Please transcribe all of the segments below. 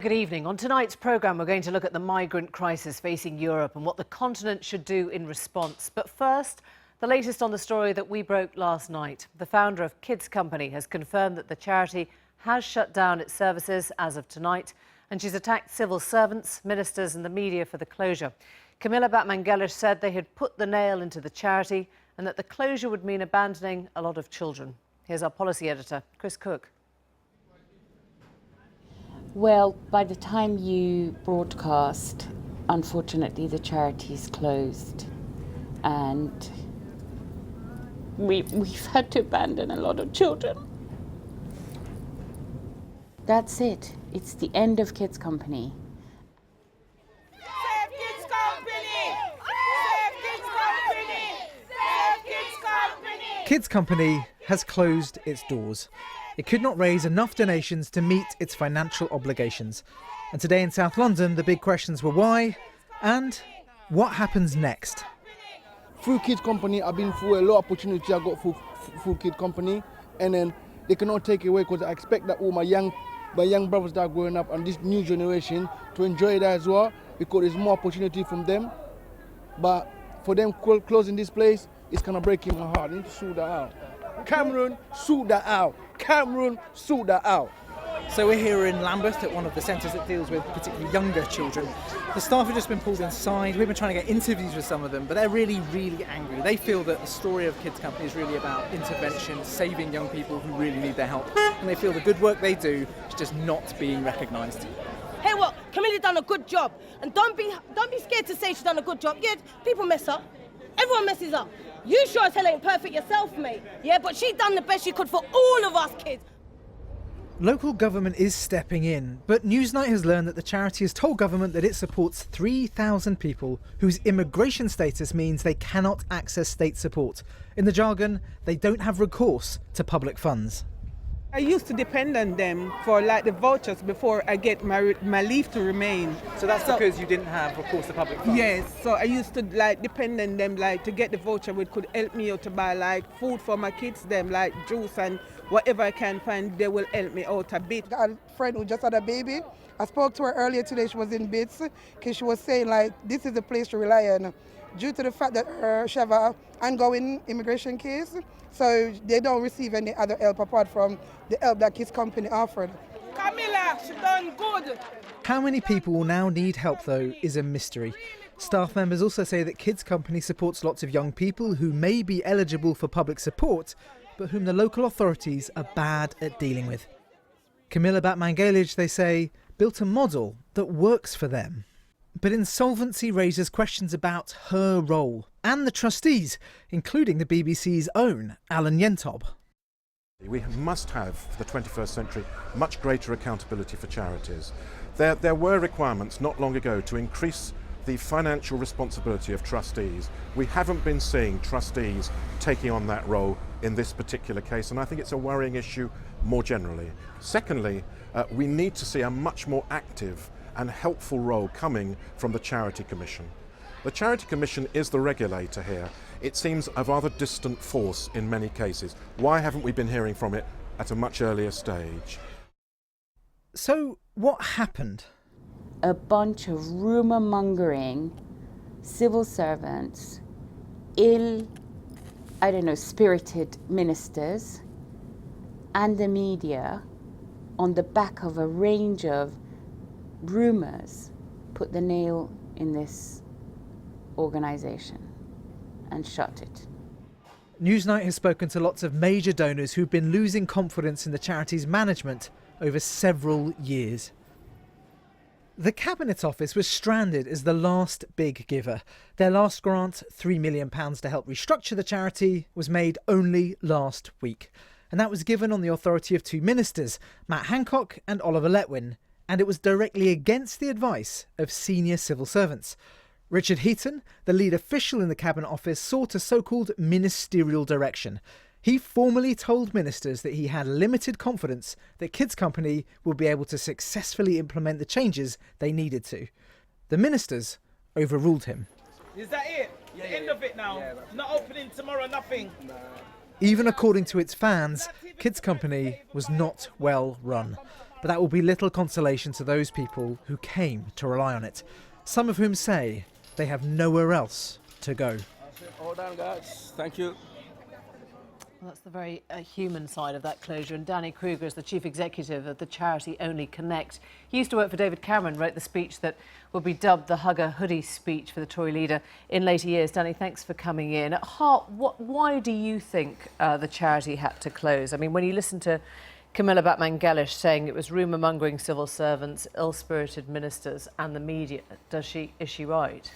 Good evening. On tonight's programme, we're going to look at the migrant crisis facing Europe and what the continent should do in response. But first, the latest on the story that we broke last night. The founder of Kids Company has confirmed that the charity has shut down its services as of tonight, and she's attacked civil servants, ministers and the media for the closure. Camila Batmanghelidjh said they had put the nail into the charity and that the closure would mean abandoning a lot of children. Here's our policy editor, Chris Cook. Well, by the time you broadcast, unfortunately, the charity's closed, and we've had to abandon a lot of children. That's it. It's the end of Kids Company. Save Kids Company! Save Kids Company! Save Kids Company! Kids Company has closed its doors. It could not raise enough donations to meet its financial obligations. And today in South London, the big questions were why and what happens next. Through Kids Company, I've been through a lot of opportunity I got through Kids Company, and then they cannot take it away because I expect that all my young brothers that are growing up and this new generation to enjoy that as well, because there's more opportunity from them. But for them closing this place, it's kind of breaking my heart. I need to sort that out. Cameron, sort that out. Cameron, sort that out. So we're here in Lambeth at one of the centres that deals with particularly younger children. The staff have just been pulled inside. We've been trying to get interviews with some of them, but they're really, really angry. They feel that the story of Kids Company is really about intervention, saving young people who really need their help. And they feel the good work they do is just not being recognised. Hey, what? Camila done a good job, and don't be scared to say she's done a good job. Yeah, people mess up. Everyone messes up. You sure as hell ain't perfect yourself, mate. Yeah, but she done the best she could for all of us kids. Local government is stepping in, but Newsnight has learned that the charity has told government that it supports 3,000 people whose immigration status means they cannot access state support. In the jargon, they don't have recourse to public funds. I used to depend on them for like the vouchers before I get my leave to remain. So that's because you didn't have recourse to public funds? Yes, so I used to like depend on them like to get the voucher which could help me out to buy like food for my kids, them like juice and whatever I can find, they will help me out a bit. I got a friend who just had a baby. I spoke to her earlier today, she was in bits, because she was saying like this is the place to rely on due to the fact that she have an ongoing immigration case, so they don't receive any other help apart from the help that Kids Company offered. Camila, she done good. How many people will now need help, though, is a mystery. Staff members also say that Kids Company supports lots of young people who may be eligible for public support, but whom the local authorities are bad at dealing with. Camila Batmanghelidjh, they say, built a model that works for them. But insolvency raises questions about her role and the trustees, including the BBC's own Alan Yentob. We must have, for the 21st century, much greater accountability for charities. There were requirements not long ago to increase the financial responsibility of trustees. We haven't been seeing trustees taking on that role in this particular case, and I think it's a worrying issue more generally. Secondly, we need to see a much more active and helpful role coming from the Charity Commission. The Charity Commission is the regulator here. It seems a rather distant force in many cases. Why haven't we been hearing from it at a much earlier stage? So what happened? A bunch of rumour-mongering civil servants, spirited ministers and the media on the back of a range of rumours put the nail in this organisation and shut it. Newsnight has spoken to lots of major donors who've been losing confidence in the charity's management over several years. The Cabinet Office was stranded as the last big giver. Their last grant, £3 million to help restructure the charity, was made only last week. And that was given on the authority of two ministers, Matt Hancock and Oliver Letwin, and it was directly against the advice of senior civil servants. Richard Heaton, the lead official in the Cabinet Office, sought a so-called ministerial direction. He formally told ministers that he had limited confidence that Kids Company would be able to successfully implement the changes they needed to. The ministers overruled him. Is that it? The end of it now? Not opening tomorrow, nothing? Even according to its fans, Kids Company was not well run. but that will be little consolation to those people who came to rely on it, some of whom say they have nowhere else to go. All done, guys. Thank you. Well, that's the very human side of that closure. And Danny Kruger is the chief executive of the charity Only Connect. He used to work for David Cameron, wrote the speech that will be dubbed the Hugger Hoodie speech for the Tory leader in later years. Danny, thanks for coming in. At heart, why do you think the charity had to close? I mean, when you listen to Camila Batmanghelidjh saying it was rumour-mongering civil servants, ill-spirited ministers and the media, is she right?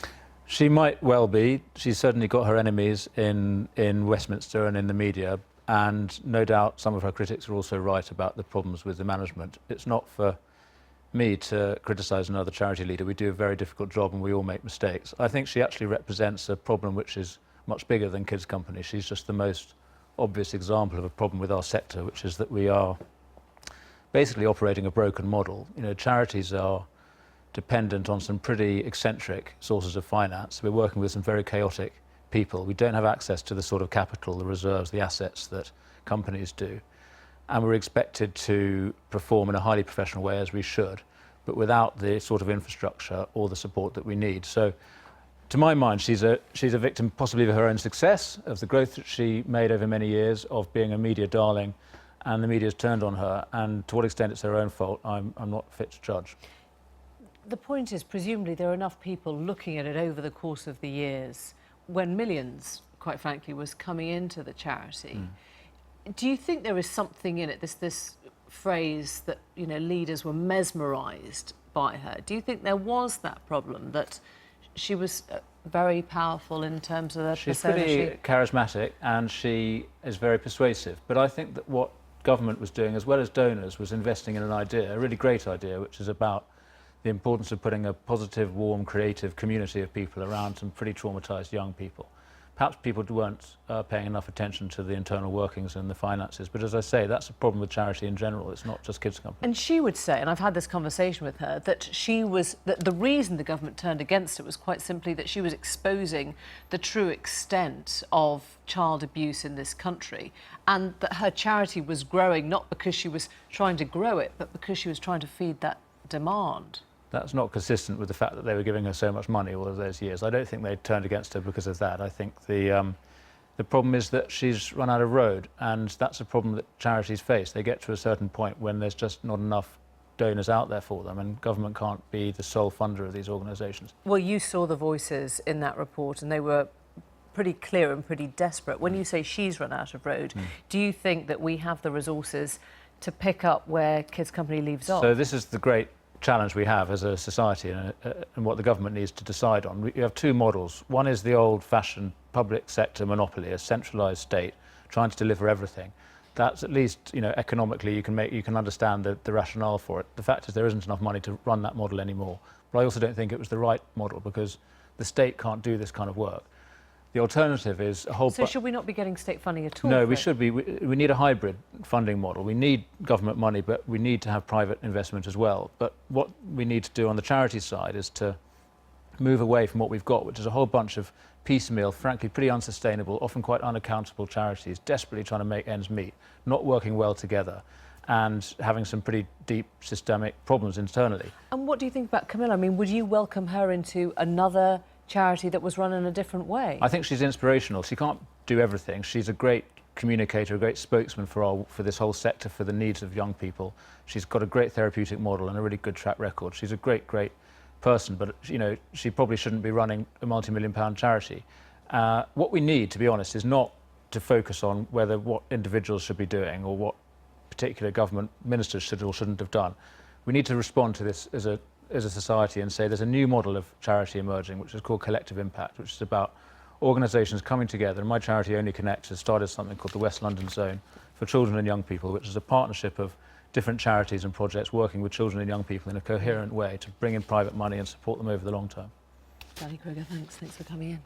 She might well be. She's certainly got her enemies in Westminster and in the media, and no doubt some of her critics are also right about the problems with the management. It's not for me to criticise another charity leader. We do a very difficult job and we all make mistakes. I think she actually represents a problem which is much bigger than Kids Company. She's just the most obvious example of a problem with our sector, which is that we are basically operating a broken model. You know, charities are dependent on some pretty eccentric sources of finance. We're working with some very chaotic people. We don't have access to the sort of capital, the reserves, the assets that companies do. And we're expected to perform in a highly professional way, as we should, but without the sort of infrastructure or the support that we need. So, to my mind, she's a victim possibly of her own success, of the growth that she made over many years, of being a media darling, and the media's turned on her. And to what extent it's her own fault, I'm not fit to judge. The point is, presumably, there are enough people looking at it over the course of the years when millions, quite frankly, was coming into the charity. Do you think there is something in it, this phrase that, you know, leaders were mesmerised by her? Do you think there was that problem, that she was very powerful in terms of her persona? She's pretty charismatic and she is very persuasive. But I think that what government was doing, as well as donors, was investing in an idea, a really great idea, which is about the importance of putting a positive, warm, creative community of people around some pretty traumatised young people. Perhaps people weren't paying enough attention to the internal workings and the finances, but as I say, that's a problem with charity in general. It's not just Kids Company. And she would say, and I've had this conversation with her, that that the reason the government turned against it was quite simply that she was exposing the true extent of child abuse in this country, and that her charity was growing not because she was trying to grow it, but because she was trying to feed that demand. That's not consistent with the fact that they were giving her so much money all of those years. I don't think they turned against her because of that. I think the problem is that she's run out of road, and that's a problem that charities face. They get to a certain point when there's just not enough donors out there for them, and government can't be the sole funder of these organisations. Well, you saw the voices in that report, and they were pretty clear and pretty desperate. When you say she's run out of road, do you think that we have the resources to pick up where Kids Company leaves off? So this is the great challenge we have as a society and what the government needs to decide on. You have two models. One is the old-fashioned public sector monopoly, a centralised state trying to deliver everything. That's at least, you know, economically you can understand the rationale for it. The fact is there isn't enough money to run that model anymore. But I also don't think it was the right model because the state can't do this kind of work. The alternative is a whole... So should we not be getting state funding at all? No, we should be. We need a hybrid funding model. We need government money, but we need to have private investment as well. But what we need to do on the charity side is to move away from what we've got, which is a whole bunch of piecemeal, frankly, pretty unsustainable, often quite unaccountable charities, desperately trying to make ends meet, not working well together, and having some pretty deep systemic problems internally. And what do you think about Camila? I mean, would you welcome her into another charity that was run in a different way? I think she's inspirational. She can't do everything. She's a great communicator, a great spokesman for this whole sector, for the needs of young people. She's got a great therapeutic model and a really good track record. She's a great person, but you know, she probably shouldn't be running a multi-million-pound charity. What we need, to be honest, is not to focus on what individuals should be doing or what particular government ministers should or shouldn't have done. We need to respond to this as a society and say there's a new model of charity emerging, which is called collective impact, which is about organisations coming together. And my charity Only Connect has started something called the West London Zone for Children and Young People, which is a partnership of different charities and projects working with children and young people in a coherent way to bring in private money and support them over the long term. Danny Kruger, thanks for coming in.